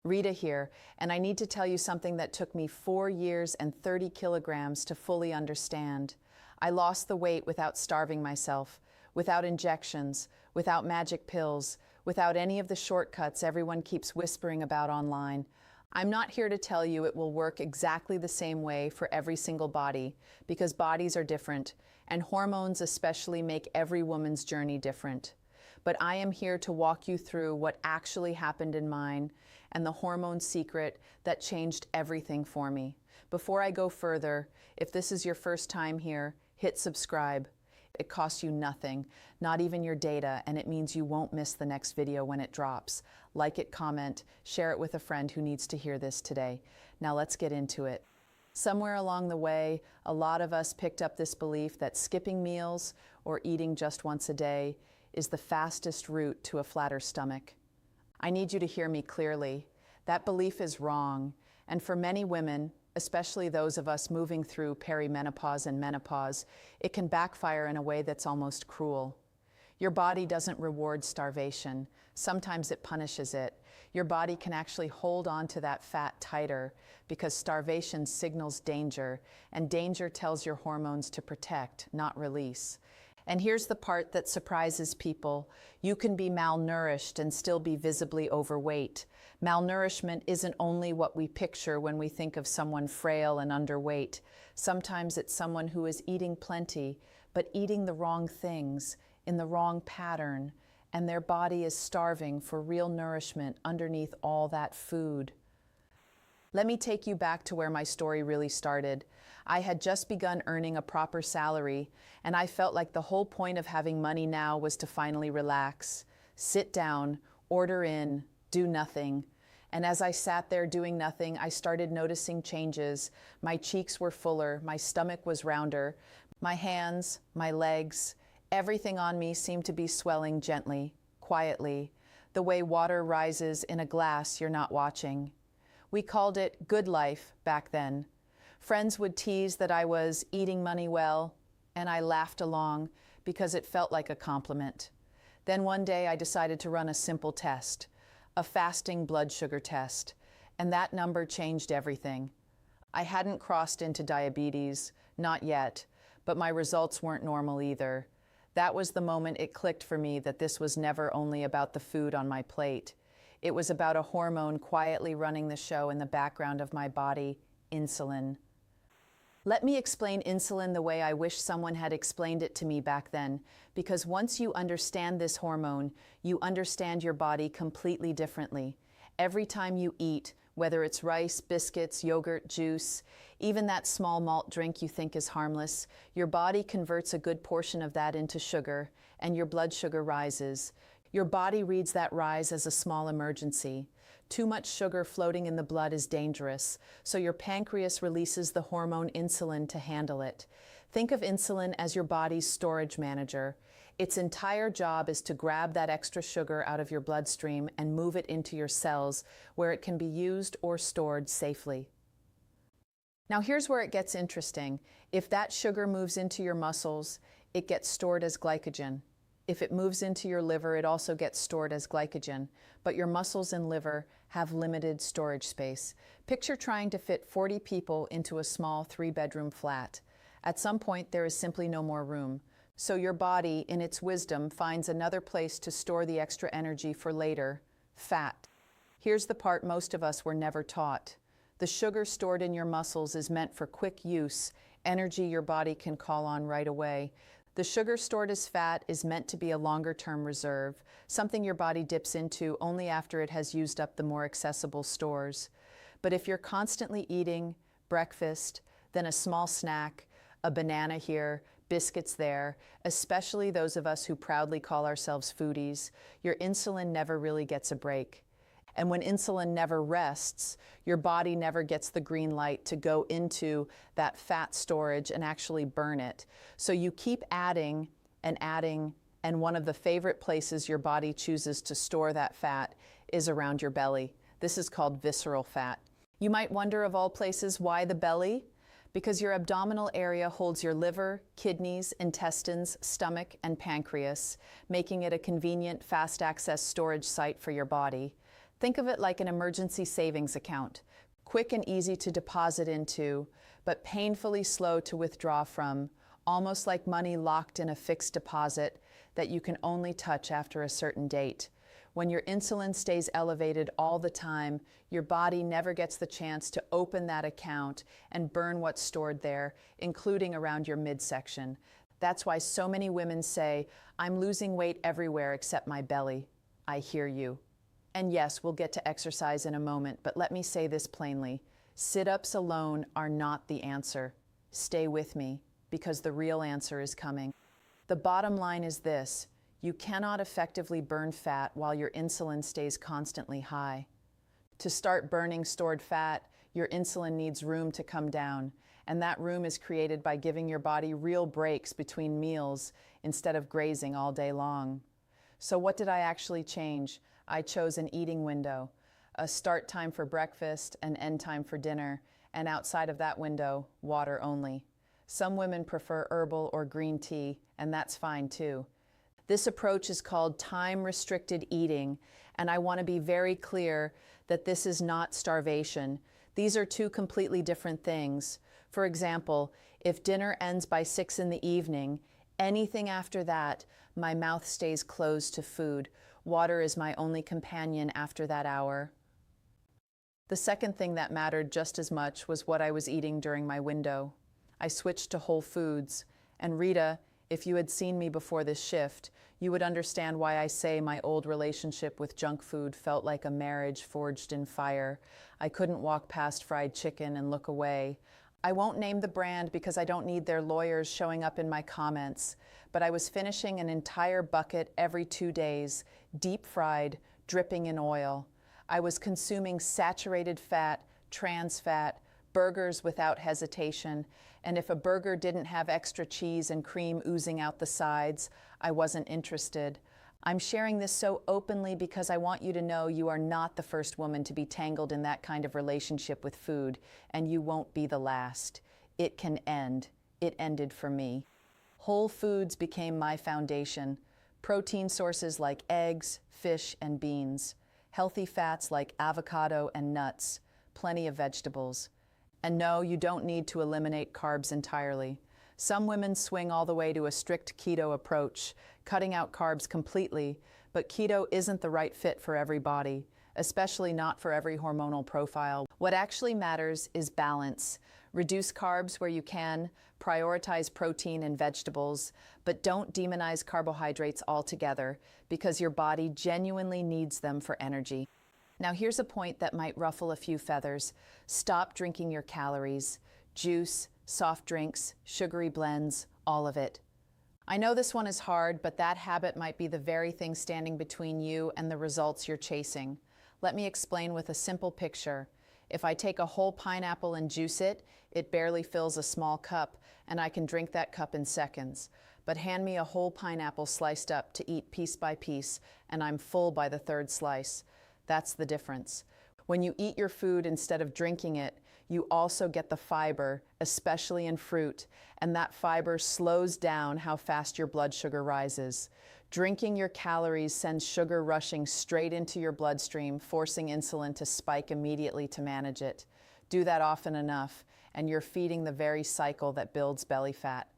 Rita here, and I need to tell you something that took me 4 years and 30 kilograms to fully understand. I lost the weight without starving myself, without injections, without magic pills, without any of the shortcuts everyone keeps whispering about online. I'm not here to tell you it will work exactly the same way for every single body, because bodies are different, and hormones especially make every woman's journey different. But I am here to walk you through what actually happened in mine and the hormone secret that changed everything for me. Before I go further, if this is your first time here, hit subscribe. It costs you nothing, not even your data, and it means you won't miss the next video when it drops. Like it, comment, share it with a friend who needs to hear this today. Now let's get into it. Somewhere along the way, a lot of us picked up this belief that skipping meals or eating just once a day is the fastest route to a flatter stomach. I need you to hear me clearly. That belief is wrong, and for many women, especially those of us moving through perimenopause and menopause, it can backfire in a way that's almost cruel. Your body doesn't reward starvation. Sometimes it punishes it. Your body can actually hold on to that fat tighter because starvation signals danger, and danger tells your hormones to protect, not release. And here's the part that surprises people. You can be malnourished and still be visibly overweight. Malnourishment isn't only what we picture when we think of someone frail and underweight. Sometimes it's someone who is eating plenty, but eating the wrong things, in the wrong pattern, and their body is starving for real nourishment underneath all that food. Let me take you back to where my story really started. I had just begun earning a proper salary, and I felt like the whole point of having money now was to finally relax, sit down, order in, do nothing. And as I sat there doing nothing, I started noticing changes. My cheeks were fuller, my stomach was rounder, my hands, my legs, everything on me seemed to be swelling gently, quietly, the way water rises in a glass you're not watching. We called it good life back then. Friends would tease that I was eating money well, and I laughed along because it felt like a compliment. Then one day I decided to run a simple test, a fasting blood sugar test, and that number changed everything. I hadn't crossed into diabetes, not yet, but my results weren't normal either. That was the moment it clicked for me that this was never only about the food on my plate. It was about a hormone quietly running the show in the background of my body, insulin. Let me explain insulin the way I wish someone had explained it to me back then, because once you understand this hormone, you understand your body completely differently. Every time you eat, whether it's rice, biscuits, yogurt, juice, even that small malt drink you think is harmless, your body converts a good portion of that into sugar, and your blood sugar rises. Your body reads that rise as a small emergency. Too much sugar floating in the blood is dangerous, so your pancreas releases the hormone insulin to handle it. Think of insulin as your body's storage manager. Its entire job is to grab that extra sugar out of your bloodstream and move it into your cells, where it can be used or stored safely. Now here's where it gets interesting. If that sugar moves into your muscles, it gets stored as glycogen. If it moves into your liver, it also gets stored as glycogen, but your muscles and liver have limited storage space. Picture trying to fit 40 people into a small 3-bedroom flat. At some point, there is simply no more room. So your body, in its wisdom, finds another place to store the extra energy for later: fat. Here's the part most of us were never taught. The sugar stored in your muscles is meant for quick use, energy your body can call on right away. The sugar stored as fat is meant to be a longer-term reserve, something your body dips into only after it has used up the more accessible stores. But if you're constantly eating breakfast, then a small snack, a banana here, biscuits there, especially those of us who proudly call ourselves foodies, your insulin never really gets a break. And when insulin never rests, your body never gets the green light to go into that fat storage and actually burn it. So you keep adding, and one of the favorite places your body chooses to store that fat is around your belly. This is called visceral fat. You might wonder, of all places, why the belly? Because your abdominal area holds your liver, kidneys, intestines, stomach, and pancreas, making it a convenient, fast-access storage site for your body. Think of it like an emergency savings account, quick and easy to deposit into, but painfully slow to withdraw from, almost like money locked in a fixed deposit that you can only touch after a certain date. When your insulin stays elevated all the time, your body never gets the chance to open that account and burn what's stored there, including around your midsection. That's why so many women say, "I'm losing weight everywhere except my belly." I hear you. And yes, we'll get to exercise in a moment, but let me say this plainly. Sit-ups alone are not the answer. Stay with me, because the real answer is coming. The bottom line is this: you cannot effectively burn fat while your insulin stays constantly high. To start burning stored fat, your insulin needs room to come down, and that room is created by giving your body real breaks between meals instead of grazing all day long. So what did I actually change? I chose an eating window, a start time for breakfast, an end time for dinner, and outside of that window, water only. Some women prefer herbal or green tea, and that's fine too. This approach is called time-restricted eating, and I want to be very clear that this is not starvation. These are two completely different things. For example, if dinner ends by 6 in the evening, anything after that, my mouth stays closed to food. Water is my only companion after that hour. The second thing that mattered just as much was what I was eating during my window. I switched to whole foods, and Rita, if you had seen me before this shift, you would understand why I say my old relationship with junk food felt like a marriage forged in fire. I couldn't walk past fried chicken and look away. I won't name the brand because I don't need their lawyers showing up in my comments, but I was finishing an entire bucket every 2 days, deep fried, dripping in oil. I was consuming saturated fat, trans fat, burgers without hesitation, and if a burger didn't have extra cheese and cream oozing out the sides, I wasn't interested. I'm sharing this so openly because I want you to know you are not the first woman to be tangled in that kind of relationship with food, and you won't be the last. It can end. It ended for me. Whole foods became my foundation. Protein sources like eggs, fish, and beans. Healthy fats like avocado and nuts. Plenty of vegetables. And no, you don't need to eliminate carbs entirely. Some women swing all the way to a strict keto approach, cutting out carbs completely, but keto isn't the right fit for every body, especially not for every hormonal profile. What actually matters is balance. Reduce carbs where you can, prioritize protein and vegetables, but don't demonize carbohydrates altogether because your body genuinely needs them for energy. Now here's a point that might ruffle a few feathers. Stop drinking your calories. Juice, soft drinks, sugary blends, all of it. I know this one is hard, but that habit might be the very thing standing between you and the results you're chasing. Let me explain with a simple picture. If I take a whole pineapple and juice it, it barely fills a small cup, and I can drink that cup in seconds. But hand me a whole pineapple sliced up to eat piece by piece, and I'm full by the third slice. That's the difference. When you eat your food instead of drinking it, you also get the fiber, especially in fruit, and that fiber slows down how fast your blood sugar rises. Drinking your calories sends sugar rushing straight into your bloodstream, forcing insulin to spike immediately to manage it. Do that often enough, and you're feeding the very cycle that builds belly fat.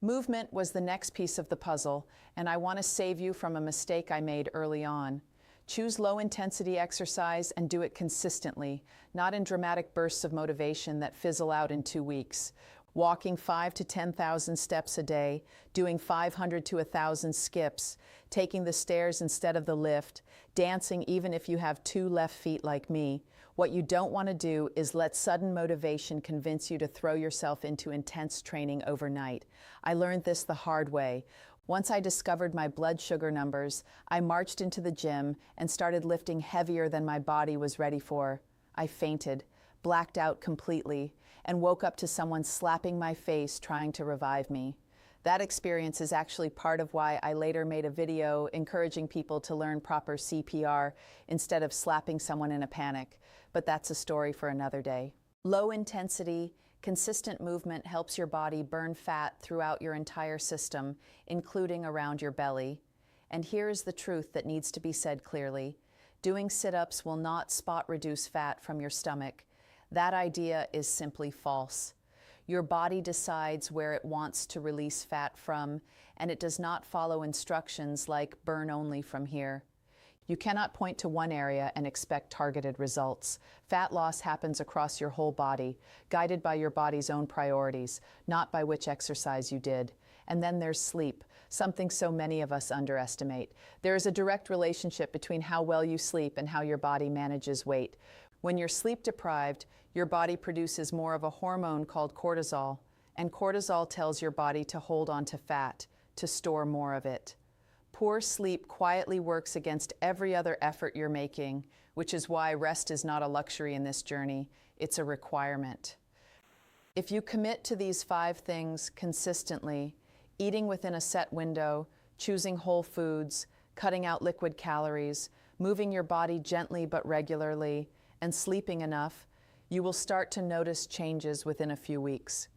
Movement was the next piece of the puzzle, and I want to save you from a mistake I made early on. Choose low-intensity exercise and do it consistently, not in dramatic bursts of motivation that fizzle out in 2 weeks. Walking 5,000 to 10,000 steps a day, doing 500 to 1,000 skips, taking the stairs instead of the lift, dancing even if you have 2 left feet like me. What you don't want to do is let sudden motivation convince you to throw yourself into intense training overnight. I learned this the hard way. Once I discovered my blood sugar numbers, I marched into the gym and started lifting heavier than my body was ready for. I fainted, blacked out completely, and woke up to someone slapping my face trying to revive me. That experience is actually part of why I later made a video encouraging people to learn proper CPR instead of slapping someone in a panic, but that's a story for another day. Low intensity, consistent movement helps your body burn fat throughout your entire system, including around your belly. And here is the truth that needs to be said clearly. Doing sit-ups will not spot reduce fat from your stomach. That idea is simply false. Your body decides where it wants to release fat from, and it does not follow instructions like burn only from here. You cannot point to one area and expect targeted results. Fat loss happens across your whole body, guided by your body's own priorities, not by which exercise you did. And then there's sleep, something so many of us underestimate. There is a direct relationship between how well you sleep and how your body manages weight. When you're sleep deprived, your body produces more of a hormone called cortisol, and cortisol tells your body to hold on to fat, to store more of it. Poor sleep quietly works against every other effort you're making, which is why rest is not a luxury in this journey, it's a requirement. If you commit to these 5 things consistently, eating within a set window, choosing whole foods, cutting out liquid calories, moving your body gently but regularly, and sleeping enough, you will start to notice changes within a few weeks.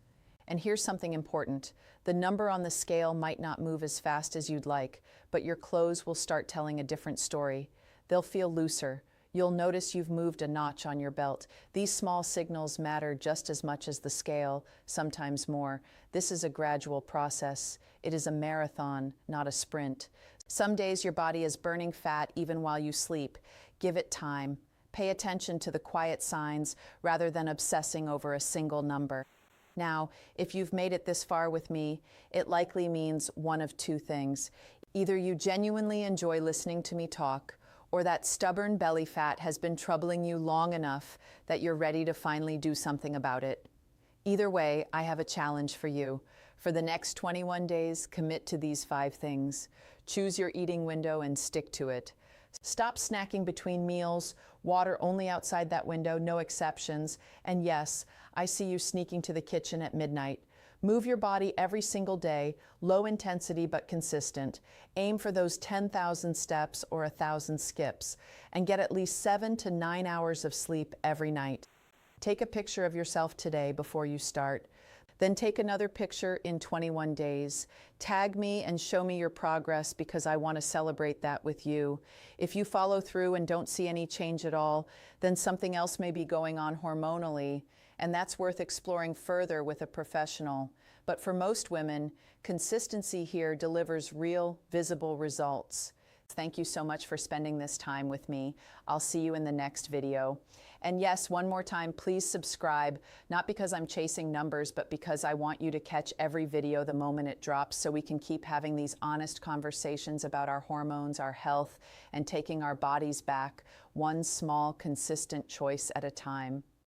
And here's something important. The number on the scale might not move as fast as you'd like, but your clothes will start telling a different story. They'll feel looser. You'll notice you've moved a notch on your belt. These small signals matter just as much as the scale, sometimes more. This is a gradual process. It is a marathon, not a sprint. Some days your body is burning fat even while you sleep. Give it time. Pay attention to the quiet signs rather than obsessing over a single number. Now, if you've made it this far with me, it likely means one of 2 things. Either you genuinely enjoy listening to me talk, or that stubborn belly fat has been troubling you long enough that you're ready to finally do something about it. Either way, I have a challenge for you. For the next 21 days, commit to these 5 things. Choose your eating window and stick to it. Stop snacking between meals, water only outside that window, no exceptions. And yes, I see you sneaking to the kitchen at midnight. Move your body every single day, low intensity but consistent. Aim for those 10,000 steps or 1,000 skips, and get at least 7 to 9 hours of sleep every night. Take a picture of yourself today before you start. Then take another picture in 21 days. Tag me and show me your progress because I want to celebrate that with you. If you follow through and don't see any change at all, then something else may be going on hormonally, and that's worth exploring further with a professional. But for most women, consistency here delivers real, visible results. Thank you so much for spending this time with me. I'll see you in the next video. And yes, one more time, please subscribe, not because I'm chasing numbers, but because I want you to catch every video the moment it drops so we can keep having these honest conversations about our hormones, our health, and taking our bodies back, one small, consistent choice at a time.